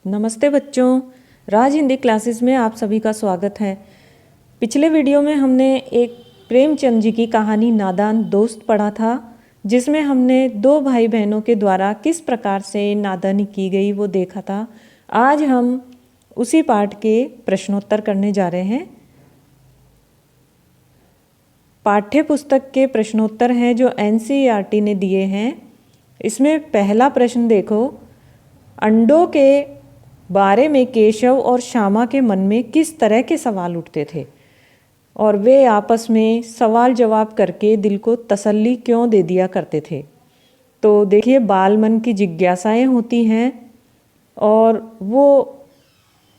नमस्ते बच्चों, राज हिंदी क्लासेस में आप सभी का स्वागत है। पिछले वीडियो में हमने एक प्रेमचंद जी की कहानी नादान दोस्त पढ़ा था, जिसमें हमने दो भाई बहनों के द्वारा किस प्रकार से नादानी की गई वो देखा था। आज हम उसी पाठ के प्रश्नोत्तर करने जा रहे हैं। पाठ्य पुस्तक के प्रश्नोत्तर हैं जो NCERT ने दिए हैं। इसमें पहला प्रश्न देखो, अंडों के बारे में केशव और श्यामा के मन में किस तरह के सवाल उठते थे और वे आपस में सवाल जवाब करके दिल को तसल्ली क्यों दे दिया करते थे। तो देखिए, बाल मन की जिज्ञासाएं होती हैं और वो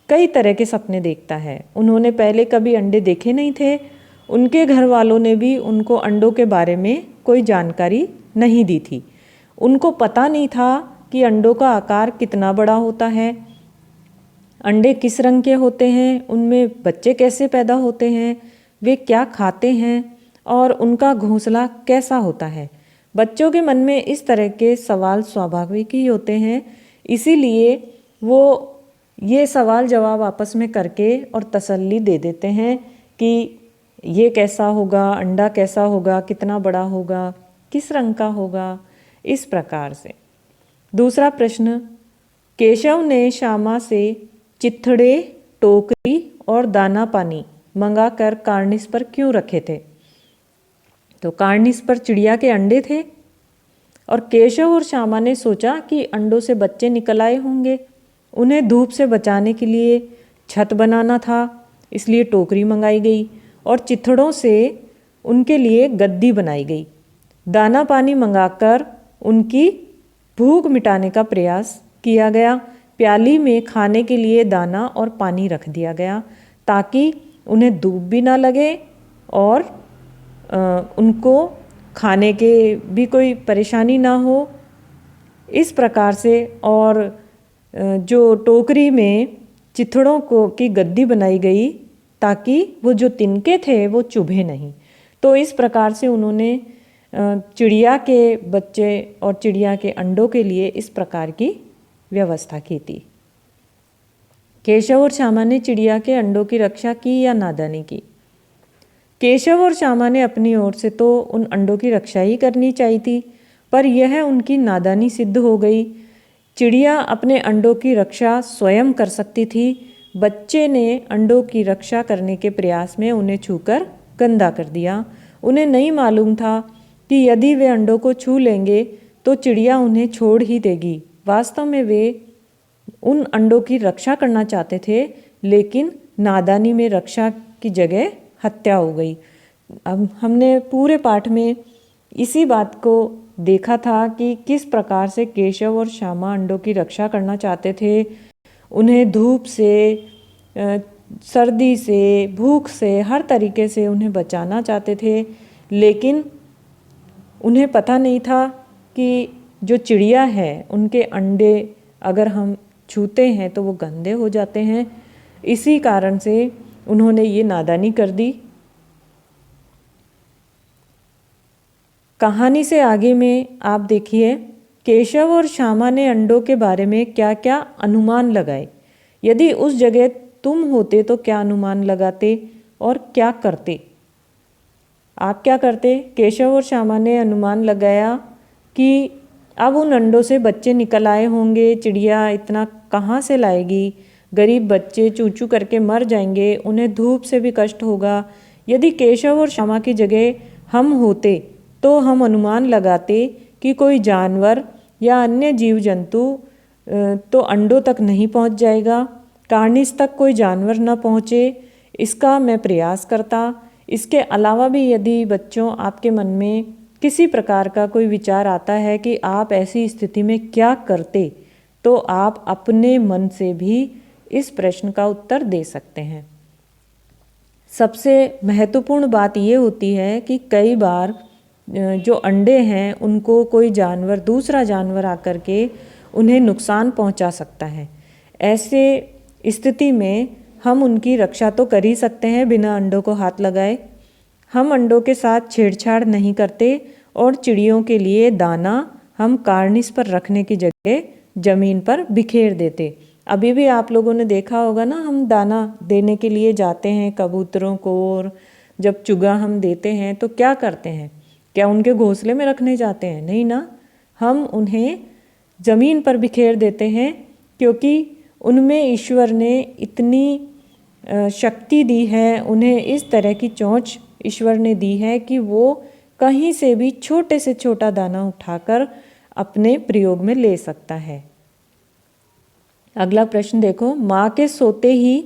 कई तरह के सपने देखता है। उन्होंने पहले कभी अंडे देखे नहीं थे, उनके घर वालों ने भी उनको अंडों के बारे में कोई जानकारी नहीं दी थी। उनको पता नहीं था कि अंडों का आकार कितना बड़ा होता है, अंडे किस रंग के होते हैं, उनमें बच्चे कैसे पैदा होते हैं, वे क्या खाते हैं और उनका घोंसला कैसा होता है। बच्चों के मन में इस तरह के सवाल स्वाभाविक ही होते हैं, इसीलिए वो ये सवाल जवाब आपस में करके और तसल्ली दे देते हैं कि ये कैसा होगा, अंडा कैसा होगा, कितना बड़ा होगा, किस रंग का होगा, इस प्रकार से। दूसरा प्रश्न, केशव ने श्यामा से चिथड़े, टोकरी और दाना पानी मंगाकर कार्निस पर क्यों रखे थे। तो कार्निस पर चिड़िया के अंडे थे और केशव और श्यामा ने सोचा कि अंडों से बच्चे निकल आए होंगे। उन्हें धूप से बचाने के लिए छत बनाना था, इसलिए टोकरी मंगाई गई और चिथड़ों से उनके लिए गद्दी बनाई गई। दाना पानी मंगाकर उनकी भूख मिटाने का प्रयास किया गया। प्याली में खाने के लिए दाना और पानी रख दिया गया ताकि उन्हें धूप भी ना लगे और उनको खाने के भी कोई परेशानी ना हो, इस प्रकार से। और जो टोकरी में चिथड़ों को की गद्दी बनाई गई ताकि वो जो तिनके थे वो चुभे नहीं। तो इस प्रकार से उन्होंने चिड़िया के बच्चे और चिड़िया के अंडों के लिए इस प्रकार की व्यवस्था की थी। केशव और श्यामा ने चिड़िया के अंडों की रक्षा की या नादानी की। केशव और श्यामा ने अपनी ओर से तो उन अंडों की रक्षा ही करनी चाहिए थी, पर यह उनकी नादानी सिद्ध हो गई। चिड़िया अपने अंडों की रक्षा स्वयं कर सकती थी, बच्चे ने अंडों की रक्षा करने के प्रयास में उन्हें छूकर गंदा कर दिया। उन्हें नहीं मालूम था कि यदि वे अंडों को छू लेंगे तो चिड़िया उन्हें छोड़ ही देगी। वास्तव में वे उन अंडों की रक्षा करना चाहते थे, लेकिन नादानी में रक्षा की जगह हत्या हो गई। अब हमने पूरे पाठ में इसी बात को देखा था कि किस प्रकार से केशव और श्यामा अंडों की रक्षा करना चाहते थे। उन्हें धूप से, सर्दी से, भूख से, हर तरीके से उन्हें बचाना चाहते थे, लेकिन उन्हें पता नहीं था कि जो चिड़िया है उनके अंडे अगर हम छूते हैं तो वो गंदे हो जाते हैं। इसी कारण से उन्होंने ये नादानी कर दी। कहानी से आगे में आप देखिए, केशव और श्यामा ने अंडों के बारे में क्या क्या अनुमान लगाए। यदि उस जगह तुम होते तो क्या अनुमान लगाते और क्या करते। आप क्या करते। केशव और श्यामा ने अनुमान लगाया कि अब उन अंडों से बच्चे निकल आए होंगे, चिड़िया इतना कहाँ से लाएगी, गरीब बच्चे चू चू करके मर जाएंगे, उन्हें धूप से भी कष्ट होगा। यदि केशव और श्यामा की जगह हम होते तो हम अनुमान लगाते कि कोई जानवर या अन्य जीव जंतु तो अंडों तक नहीं पहुंच जाएगा, कार्निस तक कोई जानवर न पहुंचे, इसका मैं प्रयास करता। इसके अलावा भी यदि बच्चों आपके मन में किसी प्रकार का कोई विचार आता है कि आप ऐसी स्थिति में क्या करते, तो आप अपने मन से भी इस प्रश्न का उत्तर दे सकते हैं। सबसे महत्वपूर्ण बात ये होती है कि कई बार जो अंडे हैं उनको कोई जानवर, दूसरा जानवर आकर के उन्हें नुकसान पहुंचा सकता है। ऐसे स्थिति में हम उनकी रक्षा तो कर ही सकते हैं बिना अंडों को हाथ लगाए। हम अंडों के साथ छेड़छाड़ नहीं करते और चिड़ियों के लिए दाना हम कार्निस पर रखने की जगह जमीन पर बिखेर देते। अभी भी आप लोगों ने देखा होगा ना, हम दाना देने के लिए जाते हैं कबूतरों को, और जब चुगा हम देते हैं तो क्या करते हैं? क्या उनके घोंसले में रखने जाते हैं? नहीं ना, हम उन्हें ज़मीन पर बिखेर देते हैं, क्योंकि उनमें ईश्वर ने इतनी शक्ति दी है, उन्हें इस तरह की चोंच ईश्वर ने दी है कि वो कहीं से भी छोटे से छोटा दाना उठाकर अपने प्रयोग में ले सकता है। अगला प्रश्न देखो, माँ के सोते ही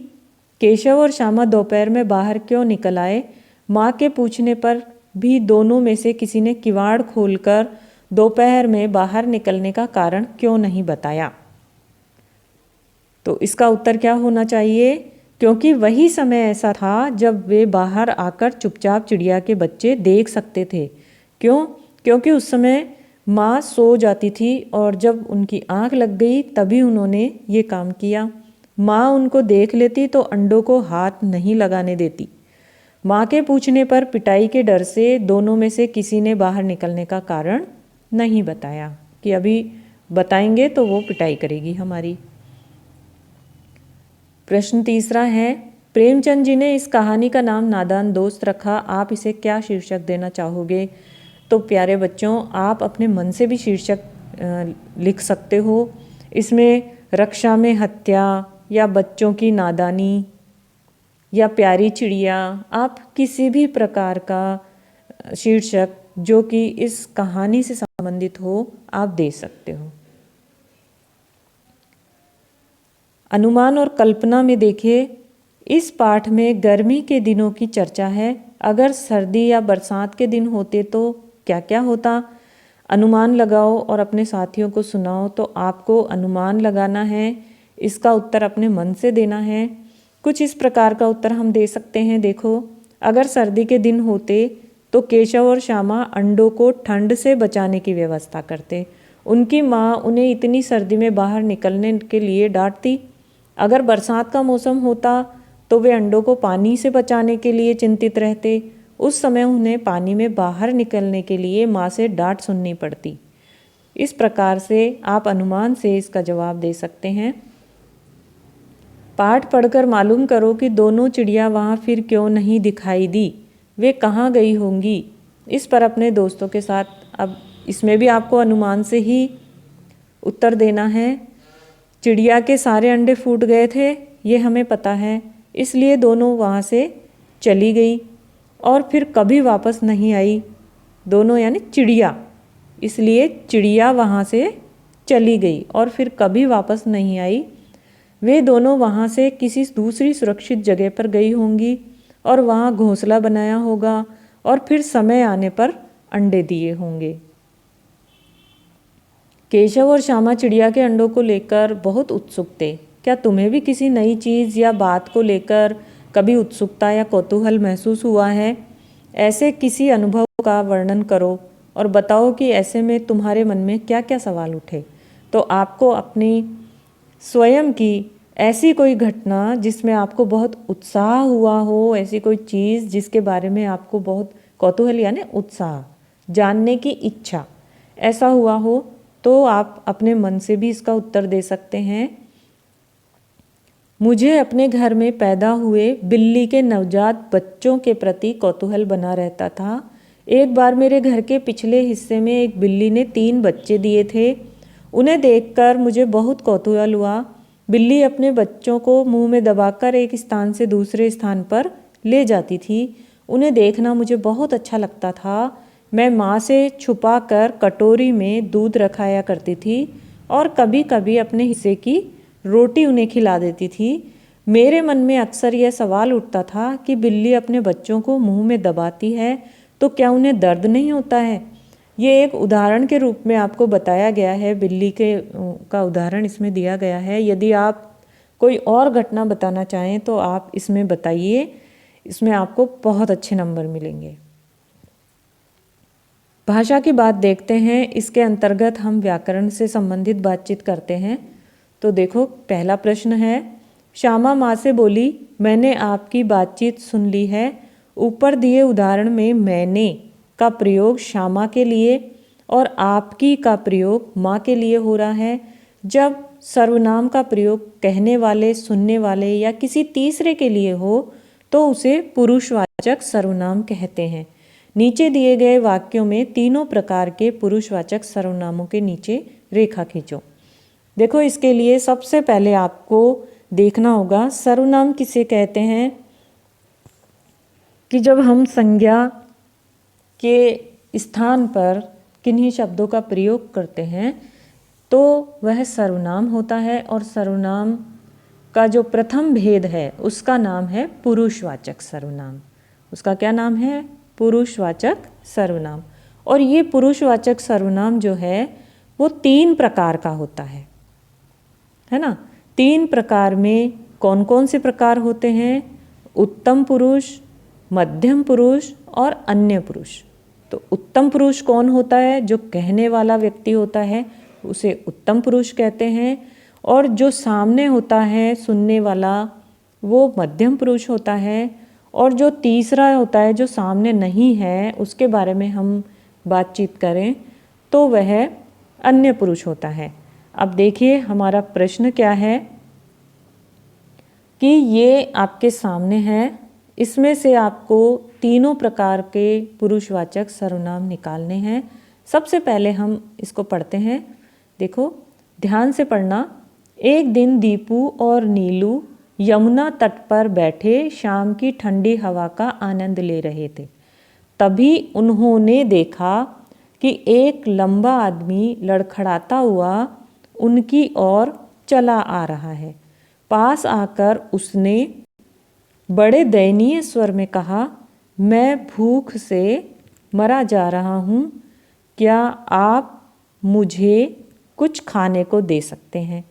केशव और श्यामा दोपहर में बाहर क्यों निकल आए? माँ के पूछने पर भी दोनों में से किसी ने किवाड़ खोलकर दोपहर में बाहर निकलने का कारण क्यों नहीं बताया? तो इसका उत्तर क्या होना चाहिए? क्योंकि वही समय ऐसा था जब वे बाहर आकर चुपचाप चिड़िया के बच्चे देख सकते थे। क्यों? क्योंकि उस समय माँ सो जाती थी और जब उनकी आँख लग गई तभी उन्होंने ये काम किया। माँ उनको देख लेती तो अंडों को हाथ नहीं लगाने देती। माँ के पूछने पर पिटाई के डर से दोनों में से किसी ने बाहर निकलने का कारण नहीं बताया, कि अभी बताएंगे तो वो पिटाई करेगी हमारी। प्रश्न तीसरा है, प्रेमचंद जी ने इस कहानी का नाम नादान दोस्त रखा, आप इसे क्या शीर्षक देना चाहोगे? तो प्यारे बच्चों, आप अपने मन से भी शीर्षक लिख सकते हो। इसमें रक्षा में हत्या, या बच्चों की नादानी, या प्यारी चिड़िया, आप किसी भी प्रकार का शीर्षक जो कि इस कहानी से संबंधित हो आप दे सकते हो। अनुमान और कल्पना में देखिए, इस पाठ में गर्मी के दिनों की चर्चा है। अगर सर्दी या बरसात के दिन होते तो क्या क्या होता? अनुमान लगाओ और अपने साथियों को सुनाओ। तो आपको अनुमान लगाना है, इसका उत्तर अपने मन से देना है। कुछ इस प्रकार का उत्तर हम दे सकते हैं। देखो, अगर सर्दी के दिन होते तो केशव और श्यामा अंडों को ठंड से बचाने की व्यवस्था करते। उनकी माँ उन्हें इतनी सर्दी में बाहर निकलने के लिए डांटती। अगर बरसात का मौसम होता तो वे अंडों को पानी से बचाने के लिए चिंतित रहते। उस समय उन्हें पानी में बाहर निकलने के लिए माँ से डांट सुननी पड़ती। इस प्रकार से आप अनुमान से इसका जवाब दे सकते हैं। पाठ पढ़कर मालूम करो कि दोनों चिड़िया वहाँ फिर क्यों नहीं दिखाई दी, वे कहाँ गई होंगी। इस पर अपने दोस्तों के साथ, अब इसमें भी आपको अनुमान से ही उत्तर देना है। चिड़िया के सारे अंडे फूट गए थे, ये हमें पता है, इसलिए दोनों वहाँ से चली गई और फिर कभी वापस नहीं आई। दोनों यानी चिड़िया, इसलिए चिड़िया वहाँ से चली गई और फिर कभी वापस नहीं आई। वे दोनों वहाँ से किसी दूसरी सुरक्षित जगह पर गई होंगी और वहाँ घोंसला बनाया होगा और फिर समय आने पर अंडे दिए होंगे। केशव और श्यामा चिड़िया के अंडों को लेकर बहुत उत्सुक थे। क्या तुम्हें भी किसी नई चीज़ या बात को लेकर कभी उत्सुकता या कौतूहल महसूस हुआ है? ऐसे किसी अनुभव का वर्णन करो और बताओ कि ऐसे में तुम्हारे मन में क्या क्या सवाल उठे। तो आपको अपनी स्वयं की ऐसी कोई घटना जिसमें आपको बहुत उत्साह हुआ हो, ऐसी कोई चीज़ जिसके बारे में आपको बहुत कौतूहल यानी उत्साह, जानने की इच्छा, ऐसा हुआ हो तो आप अपने मन से भी इसका उत्तर दे सकते हैं। मुझे अपने घर में पैदा हुए बिल्ली के नवजात बच्चों के प्रति कौतूहल बना रहता था। एक बार मेरे घर के पिछले हिस्से में एक बिल्ली ने 3 बच्चे दिए थे। उन्हें देखकर मुझे बहुत कौतूहल हुआ। बिल्ली अपने बच्चों को मुंह में दबाकर एक स्थान से दूसरे स्थान पर ले जाती थी। उन्हें देखना मुझे बहुत अच्छा लगता था। मैं माँ से छुपा कर कटोरी में दूध रखाया करती थी और कभी कभी अपने हिस्से की रोटी उन्हें खिला देती थी। मेरे मन में अक्सर यह सवाल उठता था कि बिल्ली अपने बच्चों को मुंह में दबाती है तो क्या उन्हें दर्द नहीं होता है? ये एक उदाहरण के रूप में आपको बताया गया है, बिल्ली का उदाहरण इसमें दिया गया है। यदि आप कोई और घटना बताना चाहें तो आप इसमें बताइए, इसमें आपको बहुत अच्छे नंबर मिलेंगे। भाषा की बात देखते हैं। इसके अंतर्गत हम व्याकरण से संबंधित बातचीत करते हैं। तो देखो, पहला प्रश्न है, श्यामा माँ से बोली, मैंने आपकी बातचीत सुन ली है। ऊपर दिए उदाहरण में मैंने का प्रयोग श्यामा के लिए और आपकी का प्रयोग माँ के लिए हो रहा है। जब सर्वनाम का प्रयोग कहने वाले, सुनने वाले या किसी तीसरे के लिए हो तो उसे पुरुषवाचक सर्वनाम कहते हैं। नीचे दिए गए वाक्यों में तीनों प्रकार के पुरुषवाचक सर्वनामों के नीचे रेखा खींचो। देखो, इसके लिए सबसे पहले आपको देखना होगा सर्वनाम किसे कहते हैं कि जब हम संज्ञा के स्थान पर किन्हीं शब्दों का प्रयोग करते हैं तो वह सर्वनाम होता है, और सर्वनाम का जो प्रथम भेद है उसका नाम है पुरुषवाचक सर्वनाम। उसका क्या नाम है? पुरुषवाचक सर्वनाम। और ये पुरुषवाचक सर्वनाम जो है वो 3 प्रकार का होता है ना। 3 प्रकार में कौन कौन से प्रकार होते हैं? उत्तम पुरुष, मध्यम पुरुष और अन्य पुरुष। तो उत्तम पुरुष कौन होता है? जो कहने वाला व्यक्ति होता है उसे उत्तम पुरुष कहते हैं, और जो सामने होता है सुनने वाला वो मध्यम पुरुष होता है, और जो तीसरा होता है जो सामने नहीं है उसके बारे में हम बातचीत करें तो वह अन्य पुरुष होता है। अब देखिए हमारा प्रश्न क्या है कि ये आपके सामने है, इसमें से आपको तीनों प्रकार के पुरुषवाचक सर्वनाम निकालने हैं। सबसे पहले हम इसको पढ़ते हैं। देखो, ध्यान से पढ़ना। एक दिन दीपू और नीलू यमुना तट पर बैठे शाम की ठंडी हवा का आनंद ले रहे थे। तभी उन्होंने देखा कि एक लंबा आदमी लड़खड़ाता हुआ उनकी ओर चला आ रहा है। पास आकर उसने बड़े दयनीय स्वर में कहा, मैं भूख से मरा जा रहा हूँ, क्या आप मुझे कुछ खाने को दे सकते हैं?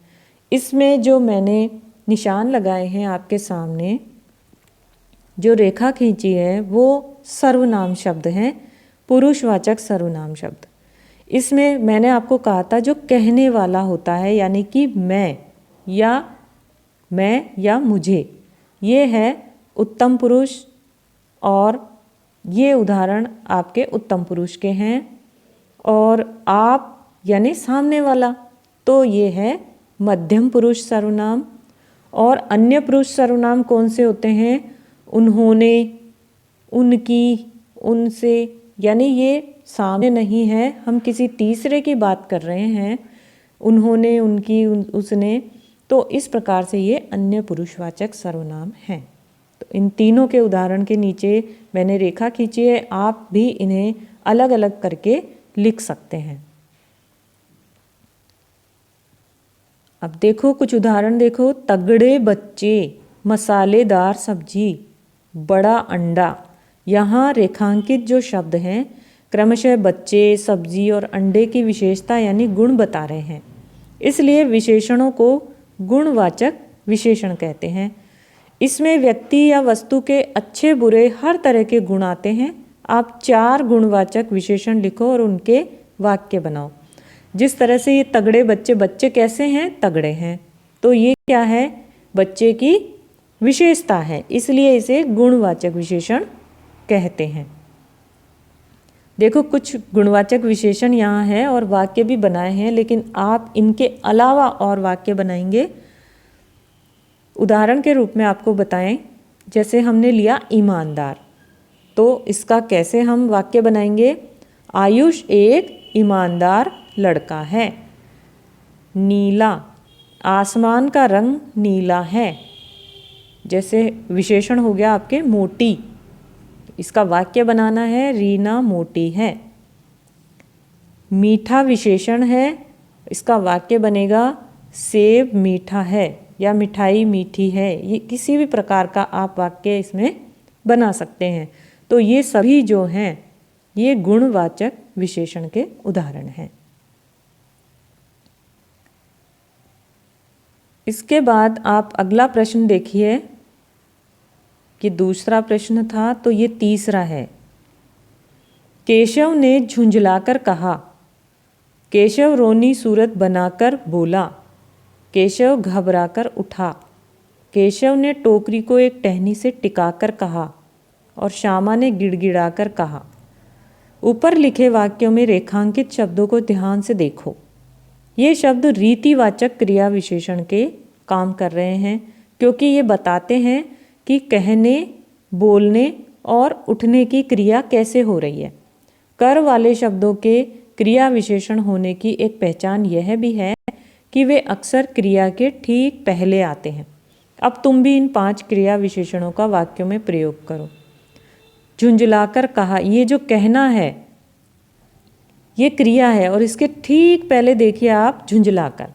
इसमें जो मैंने निशान लगाए हैं आपके सामने, जो रेखा खींची है वो सर्वनाम शब्द हैं, पुरुषवाचक सर्वनाम शब्द। इसमें मैंने आपको कहा था जो कहने वाला होता है, यानी कि मैं या मुझे, ये है उत्तम पुरुष, और ये उदाहरण आपके उत्तम पुरुष के हैं। और आप यानी सामने वाला, तो ये है मध्यम पुरुष सर्वनाम। और अन्य पुरुष सर्वनाम कौन से होते हैं? उन्होंने, उनकी, उनसे, यानी ये सामने नहीं है, हम किसी तीसरे की बात कर रहे हैं। उन्होंने, उनकी, उसने, तो इस प्रकार से ये अन्य पुरुषवाचक सर्वनाम हैं। तो इन तीनों के उदाहरण के नीचे मैंने रेखा खींची है, आप भी इन्हें अलग अलग करके लिख सकते हैं। अब देखो कुछ उदाहरण देखो। तगड़े बच्चे, मसालेदार सब्जी, बड़ा अंडा। यहाँ रेखांकित जो शब्द हैं क्रमशः बच्चे, सब्जी और अंडे की विशेषता यानी गुण बता रहे हैं, इसलिए विशेषणों को गुणवाचक विशेषण कहते हैं। इसमें व्यक्ति या वस्तु के अच्छे बुरे हर तरह के गुण आते हैं। आप 4 गुणवाचक विशेषण लिखो और उनके वाक्य बनाओ। जिस तरह से ये तगड़े बच्चे, बच्चे कैसे हैं? तगड़े हैं। तो ये क्या है? बच्चे की विशेषता है, इसलिए इसे गुणवाचक विशेषण कहते हैं। देखो कुछ गुणवाचक विशेषण यहाँ है और वाक्य भी बनाए हैं, लेकिन आप इनके अलावा और वाक्य बनाएंगे। उदाहरण के रूप में आपको बताएं, जैसे हमने लिया ईमानदार, तो इसका कैसे हम वाक्य बनाएंगे? आयुष एक ईमानदार लड़का है। नीला, आसमान का रंग नीला है। जैसे विशेषण हो गया आपके मोटी, इसका वाक्य बनाना है रीना मोटी है। मीठा विशेषण है, इसका वाक्य बनेगा सेब मीठा है या मिठाई मीठी है। ये किसी भी प्रकार का आप वाक्य इसमें बना सकते हैं। तो ये सभी जो हैं ये गुणवाचक विशेषण के उदाहरण हैं। इसके बाद आप अगला प्रश्न देखिए कि दूसरा प्रश्न था, तो ये तीसरा है। केशव ने झुंझलाकर कहा। केशव रोनी सूरत बनाकर बोला। केशव घबराकर उठा। केशव ने टोकरी को एक टहनी से टिकाकर कहा और श्यामा ने गिड़गिड़ाकर कहा। ऊपर लिखे वाक्यों में रेखांकित शब्दों को ध्यान से देखो। ये शब्द रीतिवाचक क्रिया विशेषण के काम कर रहे हैं, क्योंकि ये बताते हैं कि कहने, बोलने और उठने की क्रिया कैसे हो रही है। कर वाले शब्दों के क्रिया विशेषण होने की एक पहचान यह भी है कि वे अक्सर क्रिया के ठीक पहले आते हैं। अब तुम भी इन 5 क्रिया विशेषणों का वाक्यों में प्रयोग करो। झुंझलाकर कहा, ये जो कहना है ये क्रिया है और इसके ठीक पहले देखिए आप झुंझलाकर।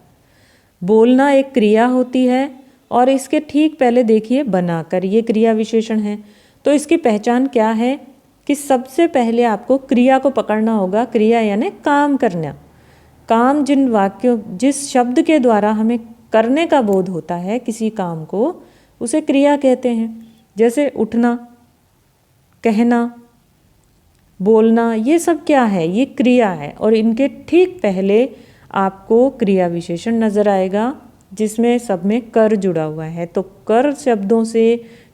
बोलना एक क्रिया होती है और इसके ठीक पहले देखिए बनाकर, ये क्रिया विशेषण है। तो इसकी पहचान क्या है कि सबसे पहले आपको क्रिया को पकड़ना होगा। क्रिया यानी काम करना। काम जिस शब्द के द्वारा हमें करने का बोध होता है किसी काम को, उसे क्रिया कहते हैं। जैसे उठना, कहना, बोलना, ये सब क्या है? ये क्रिया है। और इनके ठीक पहले आपको क्रिया विशेषण नज़र आएगा जिसमें सब में कर जुड़ा हुआ है। तो कर शब्दों से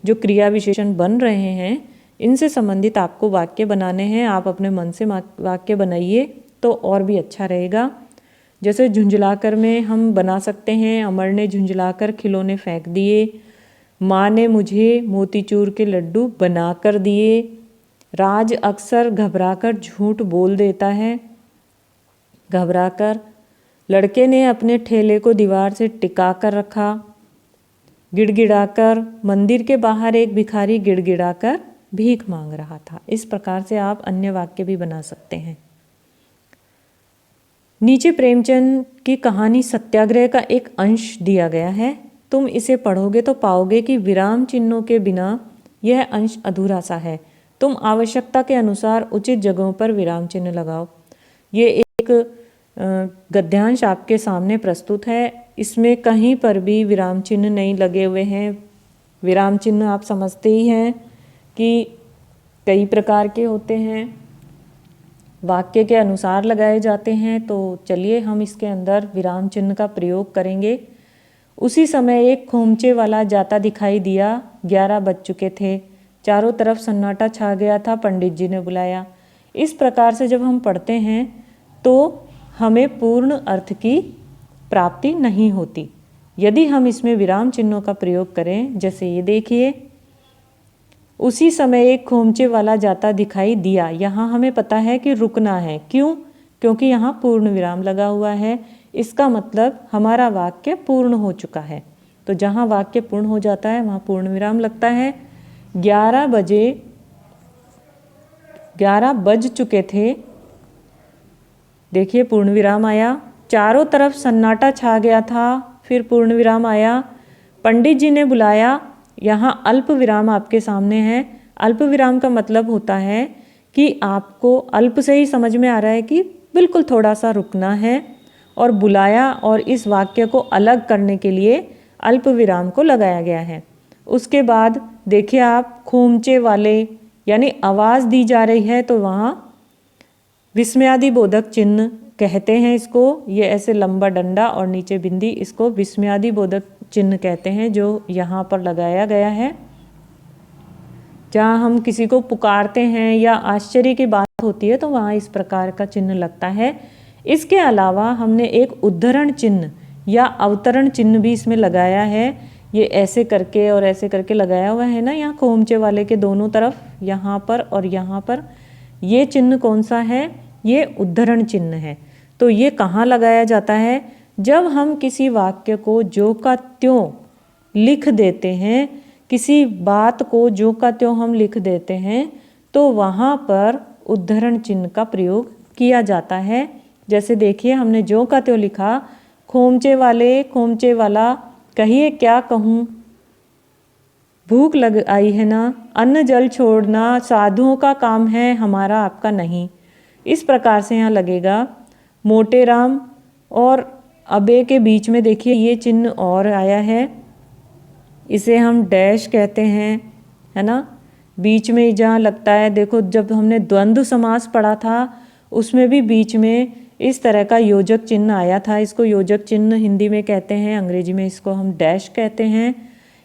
जो क्रिया विशेषण बन रहे हैं, इनसे संबंधित आपको वाक्य बनाने हैं। आप अपने मन से वाक्य बनाइए तो और भी अच्छा रहेगा। जैसे झुंझलाकर में हम बना सकते हैं, अमर ने झुंझलाकर खिलौने फेंक दिए। माँ ने मुझे मोतीचूर के लड्डू बना कर दिए। राज अक्सर घबराकर झूठ बोल देता है। घबराकर। लड़के ने अपने ठेले को दीवार से टिका कर रखा। गिड़गिड़ाकर। मंदिर के बाहर एक भिखारी गिड़गिड़ाकर भीख मांग रहा था। इस प्रकार से आप अन्य वाक्य भी बना सकते हैं। नीचे प्रेमचंद की कहानी सत्याग्रह का एक अंश दिया गया है। तुम इसे पढ़ोगे तो पाओगे कि विराम चिन्हों के बिना यह अंश अधूरा सा है। तुम आवश्यकता के अनुसार उचित जगहों पर विराम चिन्ह लगाओ। ये एक गद्यांश आपके सामने प्रस्तुत है। इसमें कहीं पर भी विराम चिन्ह नहीं लगे हुए हैं। विराम चिन्ह आप समझते ही हैं कि कई प्रकार के होते हैं, वाक्य के अनुसार लगाए जाते हैं। तो चलिए हम इसके अंदर विराम चिन्ह का प्रयोग करेंगे। उसी समय एक खोमचे वाला जाता दिखाई दिया। 11 बज चुके थे। चारों तरफ सन्नाटा छा गया था। पंडित जी ने बुलाया। इस प्रकार से जब हम पढ़ते हैं तो हमें पूर्ण अर्थ की प्राप्ति नहीं होती। यदि हम इसमें विराम चिन्हों का प्रयोग करें, जैसे ये देखिए, उसी समय एक खोमचे वाला जाता दिखाई दिया। यहाँ हमें पता है कि रुकना है। क्यों? क्योंकि यहाँ पूर्ण विराम लगा हुआ है। इसका मतलब हमारा वाक्य पूर्ण हो चुका है। तो जहाँ वाक्य पूर्ण हो जाता है वहाँ पूर्ण विराम लगता है। 11 बज चुके थे। देखिए पूर्ण विराम आया। चारों तरफ सन्नाटा छा गया था। फिर पूर्ण विराम आया। पंडित जी ने बुलाया। यहाँ अल्प विराम आपके सामने है। अल्प विराम का मतलब होता है कि आपको अल्प से ही समझ में आ रहा है कि बिल्कुल थोड़ा सा रुकना है। और बुलाया और इस वाक्य को अलग करने के लिए अल्प विराम को लगाया गया है। उसके बाद देखिए आप, खोमचे वाले यानी आवाज़ दी जा रही है, तो वहाँ विस्मयादि बोधक चिन्ह कहते हैं इसको। ये ऐसे लंबा डंडा और नीचे बिंदी, इसको विस्मयादि बोधक चिन्ह कहते हैं, जो यहाँ पर लगाया गया है। जहाँ हम किसी को पुकारते हैं या आश्चर्य की बात होती है तो वहाँ इस प्रकार का चिन्ह लगता है। इसके अलावा हमने एक उद्धरण चिन्ह या अवतरण चिन्ह भी इसमें लगाया है। ये ऐसे करके और ऐसे करके लगाया हुआ है ना, यहाँ खोमचे वाले के दोनों तरफ, यहाँ पर और यहाँ पर। ये चिन्ह कौन सा है? ये उद्धरण चिन्ह है। तो ये कहाँ लगाया जाता है? जब हम किसी वाक्य को जो का त्यों लिख देते हैं, किसी बात को जो का त्यों हम लिख देते हैं, तो वहाँ पर उद्धरण चिन्ह का प्रयोग किया जाता है। जैसे देखिए हमने जो का त्यों लिखा, खोमचे वाले, खोमचे वाला, कहिए क्या कहूँ, भूख लग आई है ना, अन्न जल छोड़ना साधुओं का काम है, हमारा आपका नहीं। इस प्रकार से यहाँ लगेगा। मोटे राम और अबे के बीच में देखिए ये चिन्ह और आया है, इसे हम डैश कहते हैं, है ना। बीच में जहाँ लगता है, देखो जब हमने द्वंद्व समास पढ़ा था उसमें भी बीच में इस तरह का योजक चिन्ह आया था। इसको योजक चिन्ह हिंदी में कहते हैं, अंग्रेजी में इसको हम डैश कहते हैं।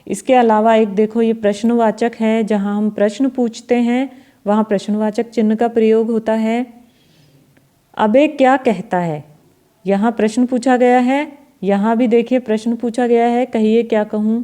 इसके अलावा एक देखो ये प्रश्नवाचक है, जहाँ हम प्रश्न पूछते हैं वहाँ प्रश्नवाचक चिन्ह का प्रयोग होता है। अबे क्या कहता है, यहाँ प्रश्न पूछा गया है, यहाँ भी देखिए प्रश्न पूछा गया है, कहिए क्या कहूँ।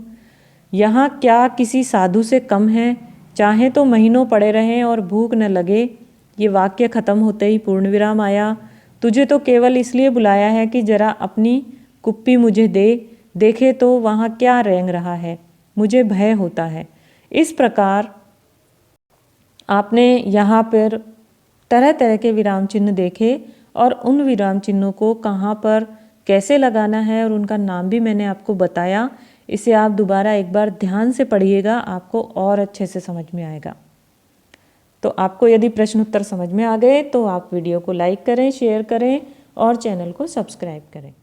यहाँ क्या किसी साधु से कम है, चाहे तो महीनों पड़े रहें और भूख न लगे। ये वाक्य खत्म होते ही पूर्ण विराम आया। तुझे तो केवल इसलिए बुलाया है कि जरा अपनी कुप्पी मुझे दे, देखे तो वहाँ क्या रेंग रहा है, मुझे भय होता है। इस प्रकार आपने यहाँ पर तरह तरह के विराम चिन्ह देखे और उन विराम चिन्हों को कहाँ पर कैसे लगाना है और उनका नाम भी मैंने आपको बताया। इसे आप दोबारा एक बार ध्यान से पढ़िएगा, आपको और अच्छे से समझ में आएगा। तो आपको यदि प्रश्न उत्तर समझ में आ गए तो आप वीडियो को लाइक करें, शेयर करें और चैनल को सब्सक्राइब करें।